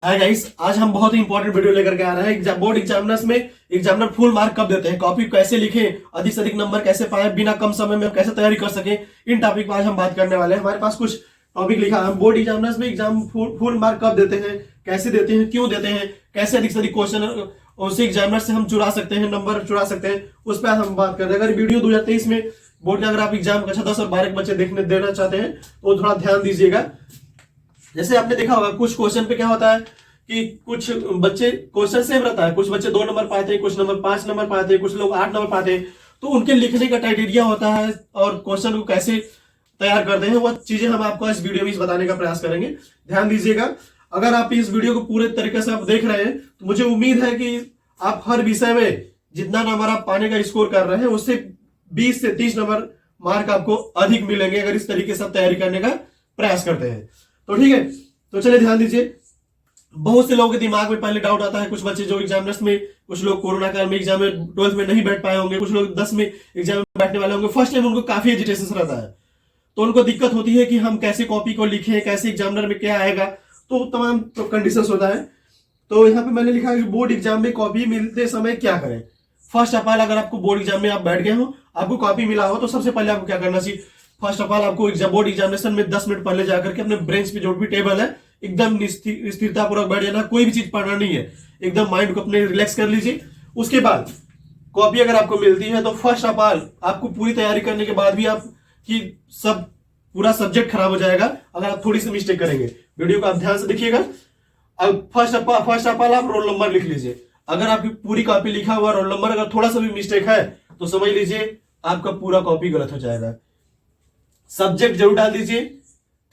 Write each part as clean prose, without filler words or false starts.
Hi guys, आज हम बहुत ही इंपॉर्टेंट वीडियो लेकर के आ रहे हैं। बोर्ड एग्जामिनर्स में एग्जामिनर फुल मार्क कब देते हैं, कॉपी कैसे लिखें, अधिक से अधिक नंबर कैसे पाएं, बिना कम समय में कैसे तैयारी कर सकें, इन टॉपिक पर आज हम बात करने वाले हैं। हमारे पास कुछ टॉपिक लिखा है। बोर्ड एग्जामिनर्स में एग्जाम फुल मार्क कब देते हैं, कैसे देते हैं, क्यों देते हैं, कैसे अधिक से अधिक क्वेश्चन उसी एग्जामिनर से हम चुरा सकते हैं, नंबर चुरा सकते हैं, उस पर हम बात कर रहे हैं। अगर वीडियो 2023 में बोर्ड का अगर आप एग्जाम कक्षा 10 और 12 के बच्चे देखने देना चाहते हैं तो थोड़ा ध्यान दीजिएगा। जैसे आपने देखा होगा कुछ क्वेश्चन पे क्या होता है कि कुछ बच्चे क्वेश्चन सेम रहता है, कुछ बच्चे 2 नंबर पाते हैं, कुछ नंबर 5 नंबर पाते हैं, कुछ लोग 8 नंबर पाते हैं। तो उनके लिखने का क्राइटेरिया होता है और क्वेश्चन को कैसे तैयार करते हैं वो चीजें हम आपको इस वीडियो में बताने का प्रयास करेंगे। ध्यान दीजिएगा। अगर आप इस वीडियो को पूरे तरीके से आप देख रहे हैं तो मुझे उम्मीद है कि आप हर विषय में जितना नंबर आप पाने का स्कोर कर रहे हैं उससे 20 से 30 नंबर मार्क आपको अधिक मिलेंगे अगर इस तरीके से आप तैयारी करने का प्रयास करते हैं। तो ठीक है, तो चलिए ध्यान दीजिए। बहुत से लोगों के दिमाग में पहले डाउट आता है, कुछ बच्चे जो एग्जामिनर्स में, कुछ लोग कोरोना काल में एग्जाम में 12th में नहीं बैठ पाए होंगे, कुछ लोग 10 में एग्जाम में बैठने वाले होंगे। फर्स्ट टाइम उनको काफी एजिटेशन रहता है, तो उनको दिक्कत होती है कि हम कैसे कॉपी को लिखें, कैसे एग्जामिनर में क्या आएगा, तो तमाम कंडीशन होता है। तो यहाँ पे मैंने लिखा है कि बोर्ड एग्जाम में कॉपी मिलते समय क्या करें। फर्स्ट ऑफ ऑल, अगर आपको बोर्ड एग्जाम में आप बैठ गए हो, आपको कॉपी मिला हो, तो सबसे पहले आपको क्या करना चाहिए। फर्स्ट ऑफ ऑल आपको बोर्ड एग्जामिनेशन में 10 मिनट पहले जाकर के अपने ब्रेंच पे जो भी टेबल है एकदम स्थिरता पूर्वक बैठ जाना। कोई भी चीज पढ़ना नहीं है, एकदम माइंड को अपने रिलैक्स कर लीजिए। उसके बाद कॉपी अगर आपको मिलती है तो फर्स्ट ऑफ ऑल आपको पूरी तैयारी करने के बाद भी आपकी सब पूरा सब्जेक्ट खराब हो जाएगा अगर आप थोड़ी सी मिस्टेक करेंगे। वीडियो को आप ध्यान से देखिएगा। अब फर्स्ट ऑफ ऑल आप रोल नंबर लिख लीजिए। अगर आपकी पूरी कॉपी लिखा हुआ रोल नंबर अगर थोड़ा सा भी मिस्टेक है तो समझ लीजिए आपका पूरा कॉपी गलत हो जाएगा। सब्जेक्ट जरूर डाल दीजिए।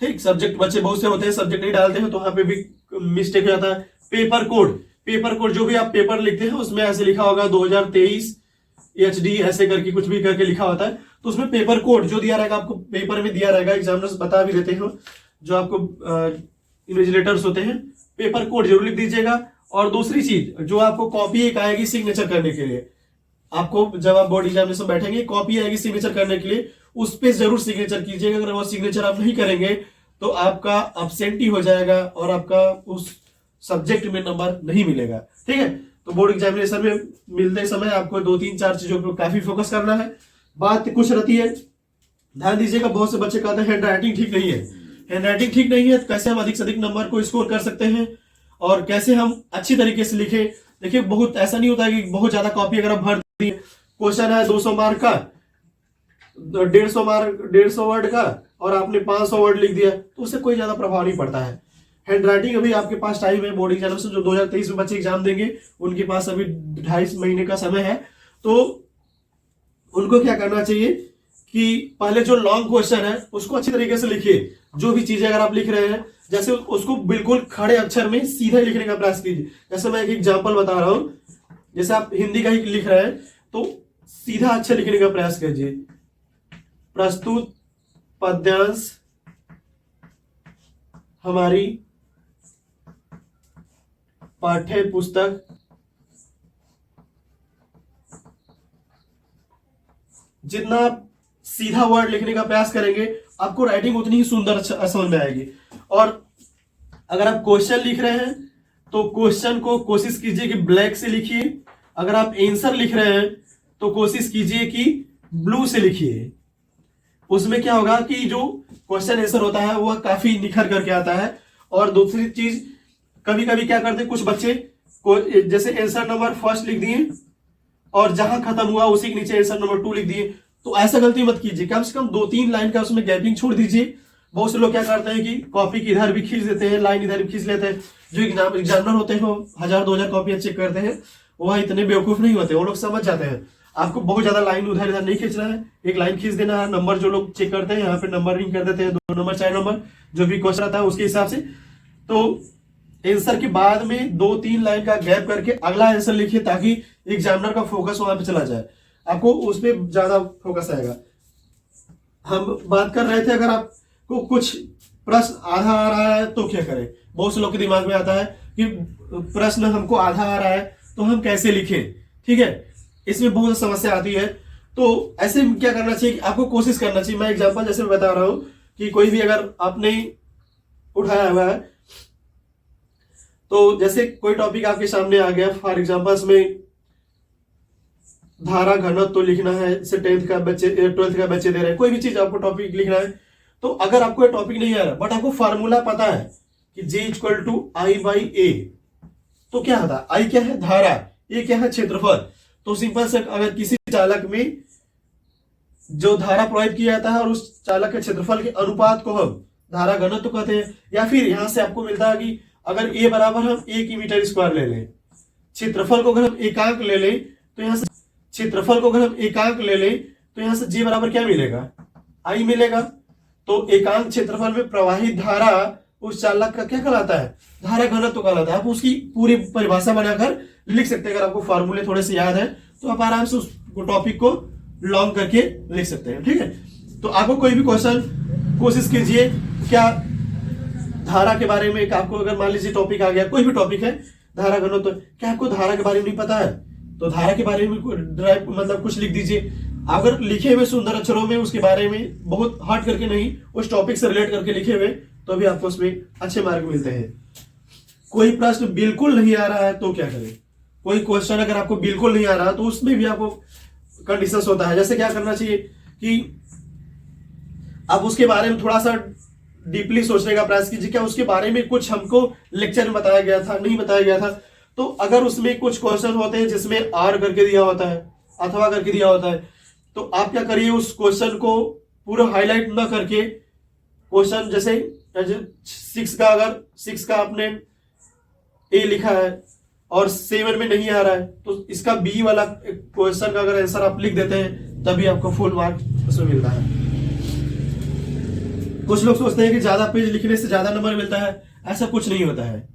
ठीक, सब्जेक्ट बच्चे बहुत से होते हैं सब्जेक्ट नहीं डालते हैं तो वहां पे भी मिस्टेक हो जाता है। पेपर कोड जो भी आप पेपर लिखते हैं उसमें ऐसे लिखा होगा 2023 HD ऐसे करके कुछ भी करके लिखा होता है, तो उसमें पेपर कोड जो दिया रहेगा आपको पेपर में दिया रहेगा, एग्जामिनर्स बता भी देते हैं जो आपको इन्विजिलेटर्स होते हैं, पेपर कोड जरूर लिख दीजिएगा। और दूसरी चीज, जो आपको कॉपी एक आएगी सिग्नेचर करने के लिए, आपको जब आप बोर्ड एग्जामिनेशन में बैठेंगे कॉपी आएगी सिग्नेचर करने के लिए, उस पे जरूर सिग्नेचर कीजिएगा। अगर वो सिग्नेचर आप नहीं करेंगे तो आपका एब्सेंटी हो जाएगा और आपका उस सब्जेक्ट में नंबर नहीं मिलेगा। ठीक है, तो बोर्ड एग्जामिनेशन में मिलते समय आपको 2-3-4 चीजों पर काफी फोकस करना है। बात कुछ रहती है, ध्यान दीजिएगा। बहुत से बच्चे कहते हैं हैंड राइटिंग ठीक नहीं है। हैंड राइटिंग ठीक नहीं है तो कैसे हम अधिक से अधिक नंबर को स्कोर कर सकते हैं और कैसे हम अच्छी तरीके से लिखें। देखिए, बहुत ऐसा नहीं होता कि बहुत ज्यादा कॉपी अगर आप भर दी, क्वेश्चन है 200 मार्क का, 150 वर्ड का और आपने 500 वर्ड लिख दिया तो उससे कोई ज्यादा प्रभाव नहीं पड़ता है। हैंड राइटिंग अभी आपके पास टाइम है। बोर्ड एग्जाम से जो 2023 में बच्चे एग्जाम देंगे उनके पास अभी 2.5 महीने का समय है, तो उनको क्या करना चाहिए कि पहले जो लॉन्ग क्वेश्चन है उसको अच्छी तरीके से लिखिए। जो भी चीजें अगर आप लिख रहे हैं जैसे उसको बिल्कुल खड़े अक्षर में सीधे लिखने का प्रयास कीजिए। जैसे मैं एक एग्जांपल बता रहा हूं, जैसे आप हिंदी का ही लिख रहे हैं तो सीधा अक्षर लिखने का प्रयास कीजिए। प्रस्तुत पद्यांश हमारी पाठ्य पुस्तक जितना आप सीधा वर्ड लिखने का प्रयास करेंगे आपको राइटिंग उतनी ही सुंदर समझ में आएगी। और अगर आप क्वेश्चन लिख रहे हैं तो क्वेश्चन को कोशिश कीजिए कि ब्लैक से लिखिए। अगर आप आंसर लिख रहे हैं तो कोशिश कीजिए कि ब्लू से लिखिए। उसमें क्या होगा कि जो क्वेश्चन आंसर होता है वह काफी निखर करके आता है। और दूसरी चीज, कभी कभी क्या करते हैं कुछ बच्चे जैसे आंसर नंबर फर्स्ट लिख दिए और जहां खत्म हुआ उसी के नीचे आंसर नंबर 2 लिख दिए, तो ऐसा गलती मत कीजिए। कम से कम 2-3 लाइन का उसमें गैपिंग छोड़ दीजिए। बहुत से लोग क्या करते हैं कि कॉपी की इधर भी खींच देते हैं, लाइन इधर भी खींच लेते हैं। जो एग्जामिनर होते हैं वो 1000-2000 कॉपी चेक करते हैं, वह इतने बेवकूफ नहीं होते, वो लोग समझ जाते हैं आपको बहुत ज्यादा लाइन उधर इधर नहीं खींचना है, एक लाइन खींच देना है। नंबर जो लोग चेक करते हैं यहाँ पे नंबरिंग कर देते हैं, 2 नंबर 4 नंबर जो भी क्वेश्चन आता है उसके हिसाब से। तो आंसर के बाद में 2-3 लाइन का गैप करके अगला आंसर लिखिए ताकि एग्जामिनर का फोकस वहां पे चला जाए, आपको उस पर ज्यादा फोकस आएगा। हम बात कर रहे थे अगर आपको कुछ प्रश्न आधा आ रहा है तो क्या करें। बहुत से लोग के दिमाग में आता है कि प्रश्न हमको आधा आ रहा है तो हम कैसे लिखें। ठीक है, इसमें बहुत समस्या आती है। तो ऐसे में क्या करना चाहिए कि आपको कोशिश करना चाहिए। मैं एग्जांपल जैसे बता रहा हूं कि कोई भी अगर आपने उठाया हुआ है तो जैसे कोई टॉपिक आपके सामने आ गया, फॉर एग्जाम्पल में धारा घनत्व तो लिखना है, जैसे 12th का बच्चे दे रहे हैं, कोई भी चीज आपको टॉपिक लिखना है, तो अगर आपको ये टॉपिक नहीं आ रहा बट आपको फार्मूला पता है कि J इक्वल टू I/A, तो क्या होता है, I क्या है धारा, A क्या है क्षेत्रफल। तो सिंपल से अगर किसी चालक में जो धारा प्रवाहित किया जाता है और उस चालक के क्षेत्रफल के अनुपात को हम धारा घनत्व कहते हैं। या फिर यहां से आपको मिलता है कि अगर A बराबर हम 1 मीटर स्क्वायर ले लें, क्षेत्रफल को अगर हम एकांक ले लें तो यहां से J बराबर क्या मिलेगा, I मिलेगा। तो एकांक क्षेत्रफल में प्रवाहित धारा उस चालक का क्या कहलाता है, धारा घनत्व कहलाता है। आप उसकी पूरी परिभाषा बनाकर लिख सकते हैं। अगर आपको फार्मूले थोड़े से याद है तो आप आराम से उस टॉपिक को लॉन्ग करके लिख सकते हैं, ठीक है। तो आपको कोई भी क्वेश्चन कोशिश कीजिए, क्या धारा के बारे में आपको अगर मान लीजिए टॉपिक आ गया, कोई भी टॉपिक है धारा घनत्व, क्या आपको धारा के बारे में नहीं पता है, तो धारा के बारे में मतलब कुछ लिख दीजिए। अगर लिखे हुए सुंदर अक्षरों में उसके बारे में बहुत हट करके नहीं, उस टॉपिक से रिलेट करके लिखे हुए, तो भी आपको उसमें अच्छे मार्क मिलते हैं। कोई प्रश्न बिल्कुल नहीं आ रहा है तो क्या करें, कोई क्वेश्चन अगर आपको बिल्कुल नहीं आ रहा तो उसमें भी आपको कंडीशंस होता है। जैसे क्या करना चाहिए कि आप उसके बारे में थोड़ा सा डीपली सोचने का प्रयास कीजिए, क्या उसके बारे में कुछ हमको लेक्चर में बताया गया था, नहीं बताया गया था। तो अगर उसमें कुछ क्वेश्चन होते हैं जिसमें आर करके दिया होता है, अथवा करके दिया होता है, तो आप क्या करिए, उस क्वेश्चन को पूरा हाईलाइट ना करके, क्वेश्चन जैसे 6 का आपने ए लिखा है और 7 में नहीं आ रहा है, तो इसका बी वाला क्वेश्चन का अगर आंसर आप लिख देते हैं तभी आपको फुल मार्क उसमें मिलता है। कुछ लोग सोचते हैं कि ज्यादा पेज लिखने से ज्यादा नंबर मिलता है, ऐसा कुछ नहीं होता है।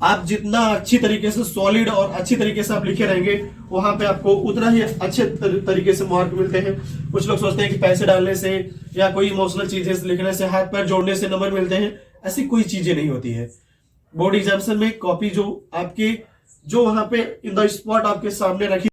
आप जितना अच्छी तरीके से सॉलिड और अच्छी तरीके से आप लिखे रहेंगे, वहां पे आपको उतना ही अच्छे तरीके से मार्क मिलते हैं। कुछ लोग सोचते हैं कि पैसे डालने से या कोई इमोशनल चीजें लिखने से, हाथ पैर जोड़ने से नंबर मिलते हैं, ऐसी कोई चीजें नहीं होती है। बोर्ड एग्जामिनेशन में कॉपी जो आपकी जो वहां पे इन द स्पॉट आपके सामने रखी